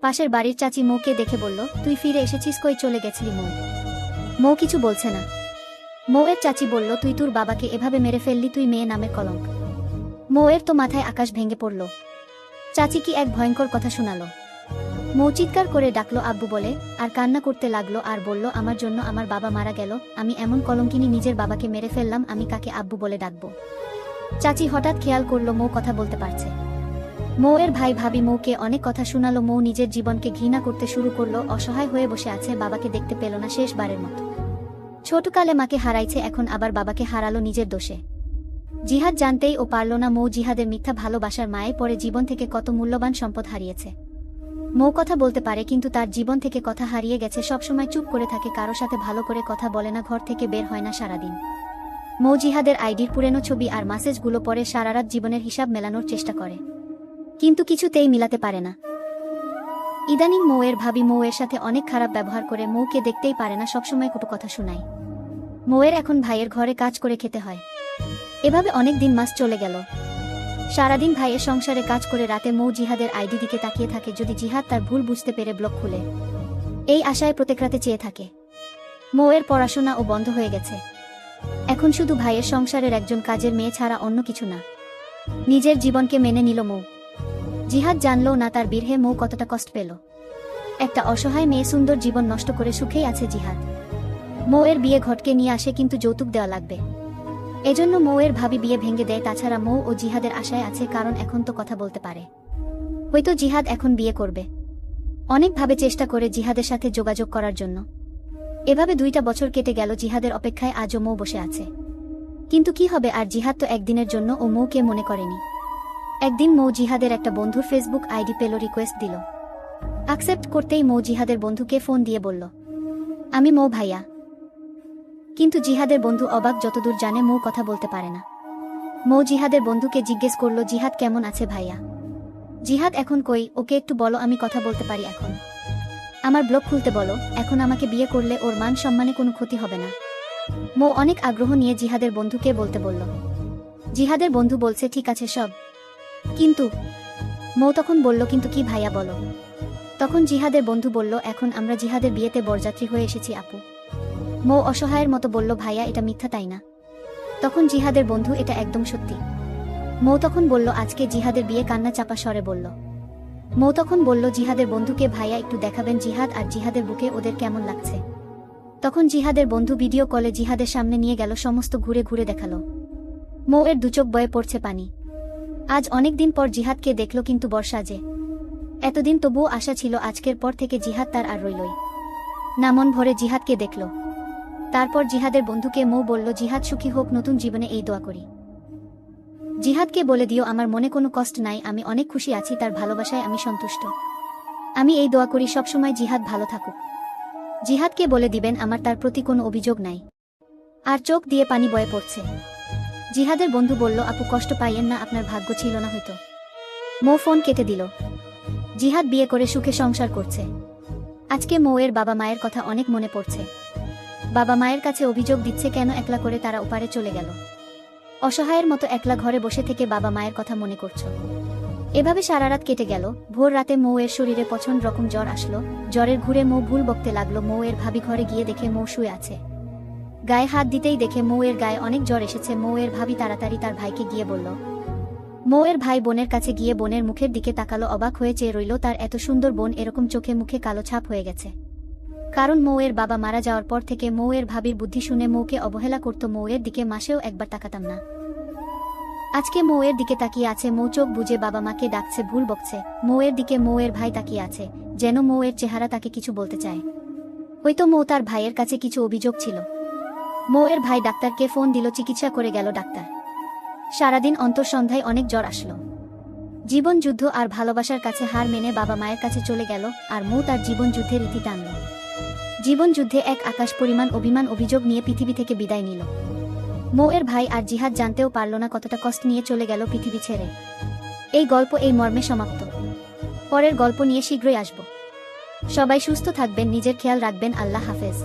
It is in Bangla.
পাশের বাড়ির চাচি মৌকে দেখে বলল, তুই ফিরে এসেছিস, কই চলে গেছিলি মৌ? মৌ কিছু বলছে না। মৌয়ের চাচি বলল, তুই তোর বাবাকে এভাবে মেরে ফেললি, তুই মেয়ে নামের কলঙ্ক। মৌয়ের তো মাথায় আকাশ ভেঙে পড়ল। চাচি কি এক ভয়ঙ্কর কথা শোনালো। মৌ চিৎকার করে ডাকলো আব্বু বলে, আর কান্না করতে লাগলো আর বলল, আমার জন্য আমার বাবা মারা গেল, আমি এমন কলঙ্কিনী নিজের বাবাকে মেরে ফেললাম, আমি কাকে আব্বু বলে ডাকবো? চাচি হঠাৎ খেয়াল করলো মৌ কথা বলতে পারছে। মৌয়ের ভাই ভাবি মৌকে অনেক কথা শোনালো। মৌ নিজের জীবনকে ঘৃণা করতে শুরু করলো, অসহায় হয়ে বসে আছে, বাবাকে দেখতে পেল না শেষবারের মতো। ছোটকালে মাকে হারাইছে, এখন আবার বাবাকে হারালো নিজের দোষে। জিহাদ জানতেই ও পারল না মৌ জিহাদের মিথ্যা ভালোবাসার মায়ে পরে জীবন থেকে কত মূল্যবান সম্পদ হারিয়েছে। মৌ কথা বলতে পারে কিন্তু তার জীবন থেকে কথা হারিয়ে গেছে, সবসময় চুপ করে থাকে, কারো সাথে ভালো করে কথা বলে না, ঘর থেকে বের হয় না সারাদিন। মৌ জিহাদের আইডির পুরনো ছবি আর মেসেজগুলো পরে সারারাত জীবনের হিসাব মেলানোর চেষ্টা করে, কিন্তু কিছুতেই মিলাতে পারে না। ইদানিং মৌয়ের ভাবি মৌয়ের সাথে অনেক খারাপ ব্যবহার করে, মৌকে দেখতেই পারে না, সবসময় কটু কথা শোনায়। মৌয়ের এখন ভাইয়ের ঘরে কাজ করে খেতে হয়। এভাবে অনেক দিন মাস চলে গেল। সারাদিন ভাইয়ের সংসারে কাজ করে রাতে মৌ জিহাদের আইডি দিকে তাকিয়ে থাকে, যদি জিহাদ তার ভুল বুঝতে পেরে ব্লক খুলে। এই আশায় প্রত্যেক রাতে চেয়ে থাকে। মৌয়ের পড়াশোনাও বন্ধ হয়ে গেছে, এখন শুধু ভাইয়ের সংসারের একজন কাজের মেয়ে ছাড়া অন্য কিছু না। নিজের জীবনকে মেনে নিল মৌ। জিহাদ জানলো না তার বিরহে মৌ কতটা কষ্ট পেল। একটা অসহায় মেয়ে সুন্দর জীবন নষ্ট করে সুখেই আছে জিহাদ। মৌয়ের বিয়ে ঘটকে নিয়ে আসে, কিন্তু যৌতুক দেওয়া লাগবে। এজন্য মৌয়ের ভাবি বিয়ে ভেঙে দেয়। তাছাড়া মৌ ও জিহাদের আশায় আছে, কারণ এখন তো কথা বলতে পারে, হয়তো জিহাদ এখন বিয়ে করবে। অনেকভাবে চেষ্টা করে জিহাদের সাথে যোগাযোগ করার জন্য। এভাবে 2টা বছর কেটে গেল, জিহাদের অপেক্ষায় আজও মৌ বসে আছে। কিন্তু কি হবে আর, জিহাদ তো একদিনের জন্য ও মৌকে মনে করেনি। একদিন মৌ জিহাদের একটা বন্ধুর ফেসবুক আইডি পেল, রিকোয়েস্ট দিল। অ্যাকসেপ্ট করতেই মৌ জিহাদের বন্ধুকে ফোন দিয়ে বলল, আমি মৌ ভাইয়া। কিন্তু জিহাদের বন্ধু অবাক, যতদূর জানে মৌ কথা বলতে পারে না। মৌ জিহাদের বন্ধুকে জিজ্ঞেস করলো, জিহাদ কেমন আছে ভাইয়া? জিহাদ এখন কই, ওকে একটু বলো, আমি কথা বলতে পারি এখন। আমার ব্লগ খুলতে বলো, এখন আমাকে বিয়ে করলে ওর মান সম্মানে কোনো ক্ষতি হবে না। মৌ অনেক আগ্রহ নিয়ে জিহাদের বন্ধুকে বলতে বলল। জিহাদের বন্ধু বলছে, ঠিক আছে সব, কিন্তু। মৌ তখন বলল, কিন্তু কি ভাইয়া বলো। তখন জিহাদের বন্ধু বলল, এখন আমরা জিহাদের বিয়েতে বরযাত্রী হয়ে এসেছি আপু। মৌ অসহায়ের মতো বলল, ভাইয়া এটা মিথ্যা তাই না? তখন জিহাদের বন্ধু, এটা একদম সত্যি। মৌ তখন বলল, আজকে জিহাদের বিয়ে, কান্না চাপা স্বরে বলল। মৌ তখন বলল জিহাদের বন্ধুকে, ভাইয়া একটু দেখাবেন জিহাদ আর জিহাদের বুকে ওদের কেমন লাগছে। তখন জিহাদের বন্ধু ভিডিও কলে জিহাদের সামনে নিয়ে গেল, সমস্ত ঘুরে ঘুরে দেখালো। মৌয়ের দুচোখ বয়ে পড়ছে পানি। আজ অনেক দিন পর জিহাদকে দেখল, কিন্তু বর্ষা যে এতদিন, তবুও আশা ছিল আজকের পর থেকে জিহাদ তার আর রইলই না। মন ভরে জিহাদকে দেখল। তারপর জিহাদের বন্ধুকে মৌ বলল, জিহাদ সুখী হোক নতুন জীবনে, এই দোয়া করি। জিহাদকে বলে দিও আমার মনে কোনো কষ্ট নাই, আমি অনেক খুশি আছি, তার ভালোবাসায় আমি সন্তুষ্ট। আমি এই দোয়া করি সবসময় জিহাদ ভালো থাকুক। জিহাদকে বলে দিবেন আমার তার প্রতি কোনো অভিযোগ নাই। আর চোখ দিয়ে পানি বয়ে পড়ছে। জিহাদের বন্ধু বলল, আপু কষ্ট পাইয়েন না, আপনার ভাগ্য ছিল না হয়তো। মৌ ফোন কেটে দিল। জিহাদ বিয়ে করে সুখে সংসার করছে। আজকে মৌয়ের বাবা মায়ের কথা অনেক মনে পড়ছে। বাবা মায়ের কাছে অভিযোগ দিচ্ছে, কেন একলা করে তারা ওপারে চলে গেল। অসহায়ের মতো একলা ঘরে বসে থেকে বাবা মায়ের কথা মনে করছো। এভাবে সারা রাত কেটে গেল। ভোর রাতে মৌয়ের শরীরে প্রচণ্ড রকম জ্বর আসলো। জ্বরের ঘুরে মৌ ভুল বকতে লাগলো। মৌয়ের ভাবি ঘরে গিয়ে দেখে মৌ শুয়ে আছে। গায়ে হাত দিতেই দেখে মৌয়ের গায়ে অনেক জ্বর এসেছে। মৌয়ের ভাবি তাড়াতাড়ি তার ভাইকে গিয়ে বলল। মৌয়ের ভাই বোনের কাছে গিয়ে বোনের মুখের দিকে তাকালো, অবাক হয়ে চেয়ে রইল। তার এত সুন্দর বোন এরকম চোখে মুখে কালো ছাপ হয়ে গেছে। কারণ মৌয়ের বাবা মারা যাওয়ার পর থেকে মৌয়ের ভাবির বুদ্ধি শুনে মৌকে অবহেলা করত। মৌয়ের দিকে মাসেও একবার তাকাতাম না। আজকে মৌয়ের দিকে তাকিয়ে আছে। মৌ চোখ বুজে বাবা মাকে ডাকছে, ভুল বকছে। মৌয়ের দিকে মৌয়ের ভাই তাকিয়ে আছে, যেন মৌয়ের চেহারা তাকে কিছু বলতে চায়। হয়তো মৌ তার ভাইয়ের কাছে কিছু অভিযোগ ছিল। মৌয়ের ভাই ডাক্তারকে ফোন দিল, চিকিৎসা করে গেল ডাক্তার। সারাদিন অন্তর সন্ধ্যায় অনেক জ্বর আসলো। জীবন যুদ্ধ আর ভালোবাসার কাছে হার মেনে বাবা মায়ের কাছে চলে গেল। আর মৌ তার জীবন যুদ্ধের ইতি টানল। জীবন যুদ্ধে এক আকাশ পরিমাণ অভিমান অভিযোগ নিয়ে পৃথিবী থেকে বিদায় নিল। মৌয়ের ভাই আর জিহাদ জানতেও পারল না কতটা কষ্ট নিয়ে চলে গেল পৃথিবী ছেড়ে। এই গল্প এই মর্মে সমাপ্ত। পরের গল্প নিয়ে শীঘ্রই আসব। সবাই সুস্থ থাকবেন, নিজের খেয়াল রাখবেন। আল্লাহ হাফেজ।